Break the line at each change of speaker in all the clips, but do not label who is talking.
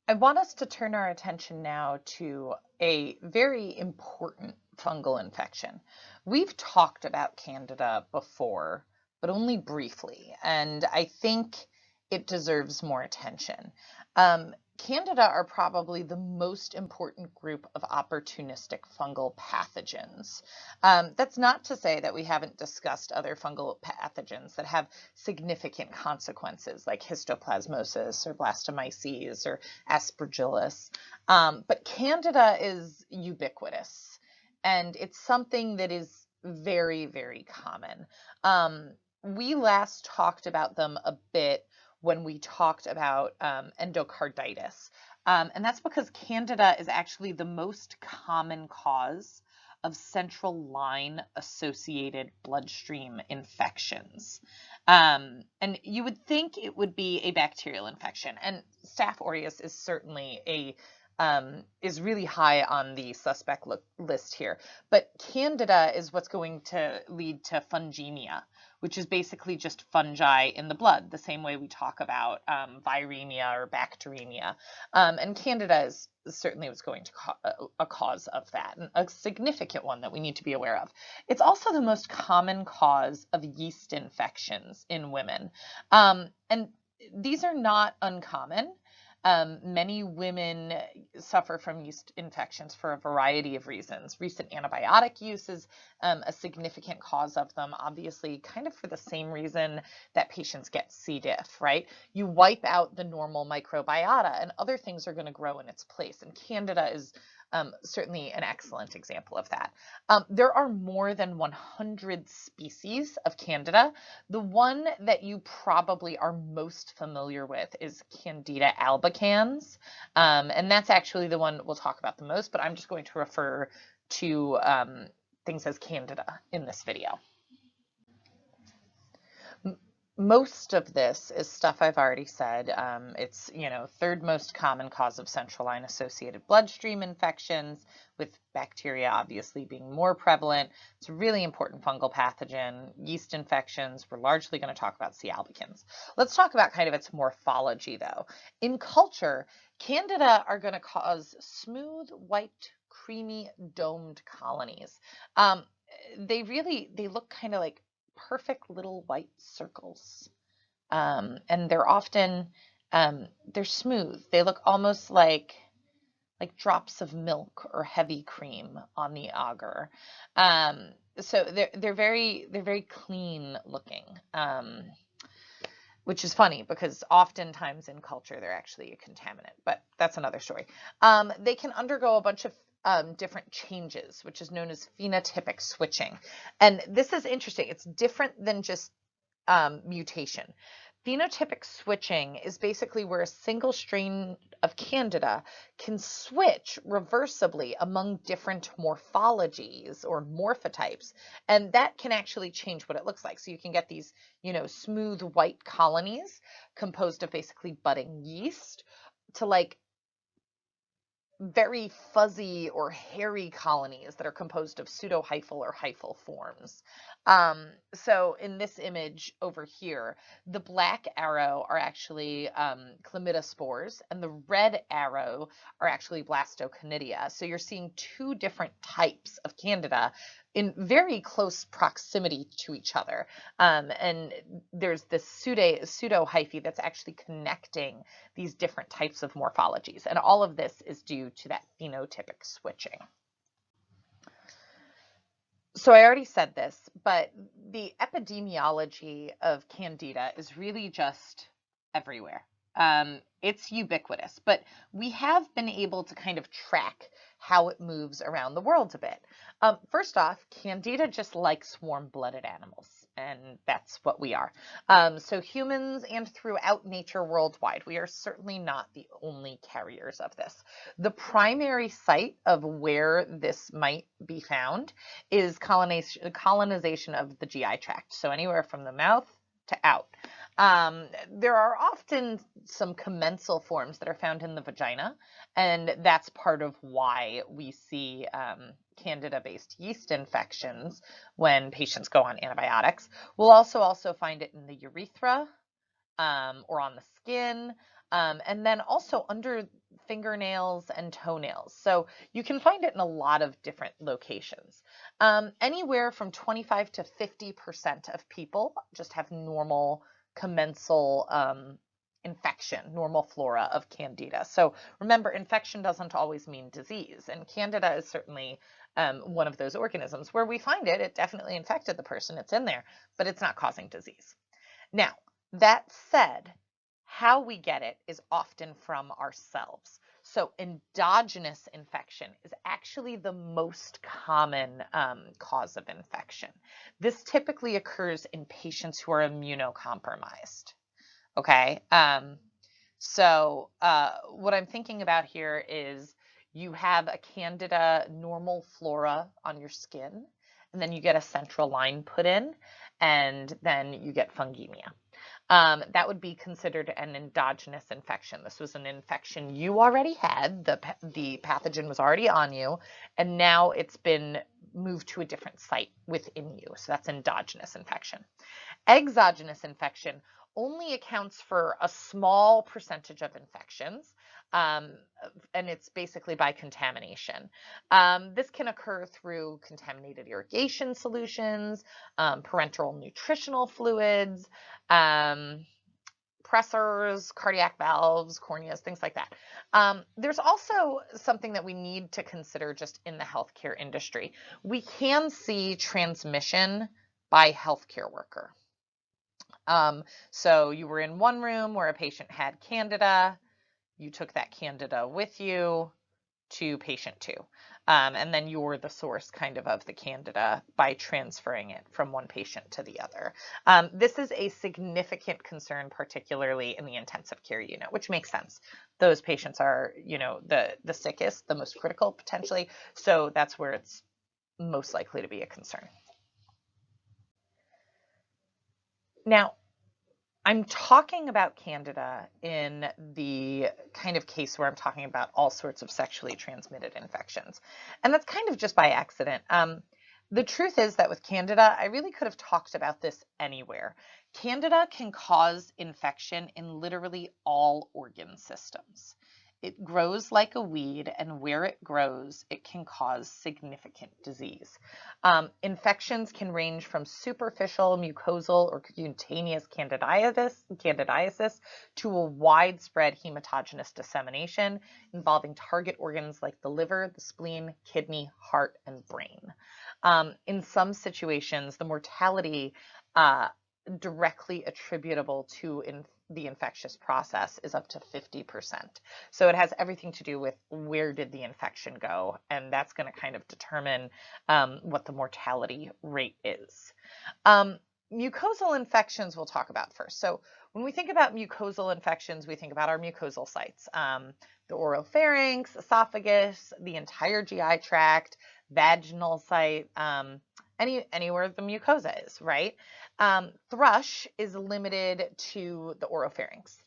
I want us to turn our attention now to a very important fungal infection. We've talked about Candida before, but only briefly, and I think it deserves more attention. Candida are probably the most important group of opportunistic fungal pathogens. That's not to say that we haven't discussed other fungal pathogens that have significant consequences, like histoplasmosis or blastomyces or aspergillus. But Candida is ubiquitous, and it's something that is very, very common. We last talked about them a bit when we talked about endocarditis. And that's because Candida is actually the most common cause of central line associated bloodstream infections. And you would think it would be a bacterial infection, and Staph aureus is certainly is really high on the suspect list here. But Candida is what's going to lead to fungemia, which is basically just fungi in the blood, the same way we talk about viremia or bacteremia. And Candida is certainly what's going to a cause of that, and a significant one that we need to be aware of. It's also the most common cause of yeast infections in women. And these are not uncommon. Many women suffer from yeast infections for a variety of reasons. Recent antibiotic use is a significant cause of them, obviously, kind of for the same reason that patients get C. diff, right? You wipe out the normal microbiota and other things are going to grow in its place. And Candida is certainly an excellent example of that. There are more than 100 species of Candida. The one that you probably are most familiar with is Candida albicans, and that's actually the one we'll talk about the most, but I'm just going to refer to things as Candida in this video. Most of this is stuff I've already said. It's, third most common cause of central line associated bloodstream infections, with bacteria obviously being more prevalent. It's a really important fungal pathogen. Yeast infections, we're largely going to talk about C. albicans. Let's talk about kind of its morphology though. In culture, Candida are going to cause smooth, white, creamy, domed colonies. They look kind of like perfect little white circles. And they're often, they're smooth. They look almost like drops of milk or heavy cream on the agar. So they're very clean looking, which is funny because oftentimes in culture they're actually a contaminant, but that's another story. They can undergo a bunch of different changes, which is known as phenotypic switching. And this is interesting. It's different than just mutation. Phenotypic switching is basically where a single strain of Candida can switch reversibly among different morphologies or morphotypes, and that can actually change what it looks like. So you can get these, smooth white colonies composed of basically budding yeast to like very fuzzy or hairy colonies that are composed of pseudohyphal or hyphal forms. So in this image over here, the black arrow are actually chlamydospores, and the red arrow are actually blastoconidia. So you're seeing two different types of Candida in very close proximity to each other. And there's this pseudohyphae that's actually connecting these different types of morphologies. And all of this is due to that phenotypic switching. So I already said this, but the epidemiology of Candida is really just everywhere. It's ubiquitous, but we have been able to kind of track how it moves around the world a bit. First off, Candida just likes warm-blooded animals, and that's what we are. So humans and throughout nature worldwide, we are certainly not the only carriers of this. The primary site of where this might be found is colonization of the GI tract, so anywhere from the mouth to out. There are often some commensal forms that are found in the vagina, and that's part of why we see Candida-based yeast infections when patients go on antibiotics. We'll also find it in the urethra or on the skin, and then also under fingernails and toenails. So you can find it in a lot of different locations. Anywhere from 25 to 50% of people just have normal commensal infection, normal flora of Candida. So remember, infection doesn't always mean disease, and Candida is certainly one of those organisms where we find it. It definitely infected the person, it's in there, but it's not causing disease. Now, that said, how we get it is often from ourselves. So endogenous infection is actually the most common cause of infection. This typically occurs in patients who are immunocompromised. Okay, so what I'm thinking about here is you have a Candida normal flora on your skin, and then you get a central line put in, and then you get fungemia. That would be considered an endogenous infection. This was an infection you already had, the pathogen was already on you, and now it's been moved to a different site within you. So that's endogenous infection. Exogenous infection only accounts for a small percentage of infections, and it's basically by contamination. This can occur through contaminated irrigation solutions, parenteral nutritional fluids, pressors, cardiac valves, corneas, things like that. There's also something that we need to consider just in the healthcare industry. We can see transmission by healthcare worker. So you were in one room where a patient had Candida, you took that Candida with you to patient 2. And then you're the source kind of the Candida by transferring it from one patient to the other. This is a significant concern, particularly in the intensive care unit, which makes sense. Those patients are, the sickest, the most critical potentially. So that's where it's most likely to be a concern. Now, I'm talking about Candida in the kind of case where I'm talking about all sorts of sexually transmitted infections. And that's kind of just by accident. The truth is that with Candida, I really could have talked about this anywhere. Candida can cause infection in literally all organ systems. It grows like a weed, and where it grows, it can cause significant disease. Infections can range from superficial, mucosal, or cutaneous candidiasis to a widespread hematogenous dissemination involving target organs like the liver, the spleen, kidney, heart, and brain. In some situations, the mortality directly attributable to the infectious process is up to 50%. So it has everything to do with where did the infection go, and that's going to kind of determine what the mortality rate is. Mucosal infections we'll talk about first. So when we think about mucosal infections, we think about our mucosal sites, the oropharynx, esophagus, the entire GI tract, vaginal site, anywhere the mucosa is, right? Thrush is limited to the oropharynx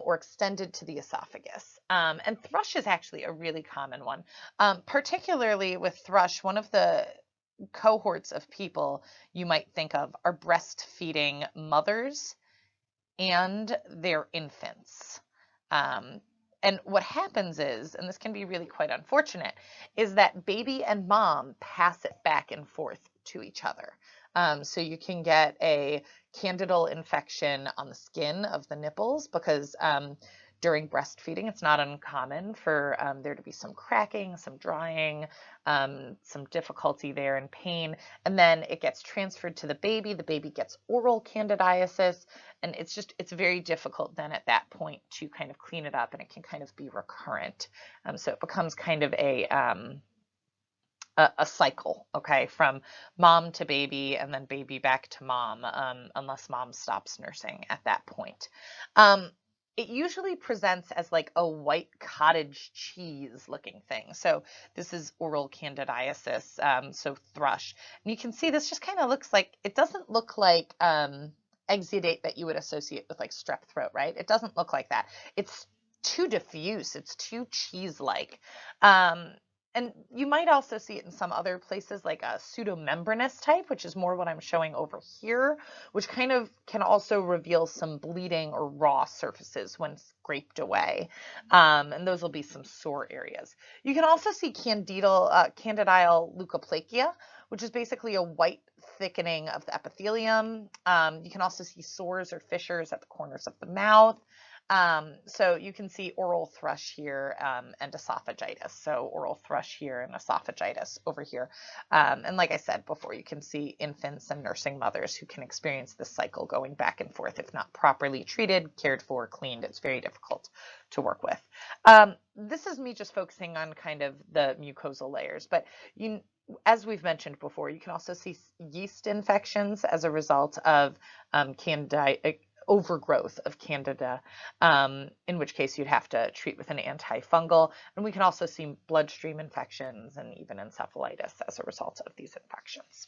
or extended to the esophagus. And thrush is actually a really common one. Particularly with thrush, one of the cohorts of people you might think of are breastfeeding mothers and their infants. And what happens is, and this can be really quite unfortunate, is that baby and mom pass it back and forth to each other. So you can get a candidal infection on the skin of the nipples because during breastfeeding, it's not uncommon for there to be some cracking, some drying, some difficulty there and pain. And then it gets transferred to the baby. The baby gets oral candidiasis. And it's very difficult then at that point to kind of clean it up, and it can kind of be recurrent. So it becomes kind of a cycle, okay, from mom to baby and then baby back to mom, unless mom stops nursing at that point. It usually presents as like a white cottage cheese looking thing. So this is oral candidiasis, so thrush. And you can see this just kind of looks like, it doesn't look like exudate that you would associate with like strep throat, right? It doesn't look like that. It's too diffuse. It's too cheese-like. And you might also see it in some other places like a pseudomembranous type, which is more what I'm showing over here, which kind of can also reveal some bleeding or raw surfaces when scraped away. And those will be some sore areas. You can also see candidal leukoplakia, which is basically a white thickening of the epithelium. You can also see sores or fissures at the corners of the mouth. So you can see oral thrush here and esophagitis. So oral thrush here and esophagitis over here. And like I said before, you can see infants and nursing mothers who can experience this cycle going back and forth if not properly treated, cared for, cleaned. It's very difficult to work with. This is me just focusing on kind of the mucosal layers, but as we've mentioned before, you can also see yeast infections as a result of Candida, overgrowth of Candida, in which case you'd have to treat with an antifungal. And we can also see bloodstream infections and even encephalitis as a result of these infections.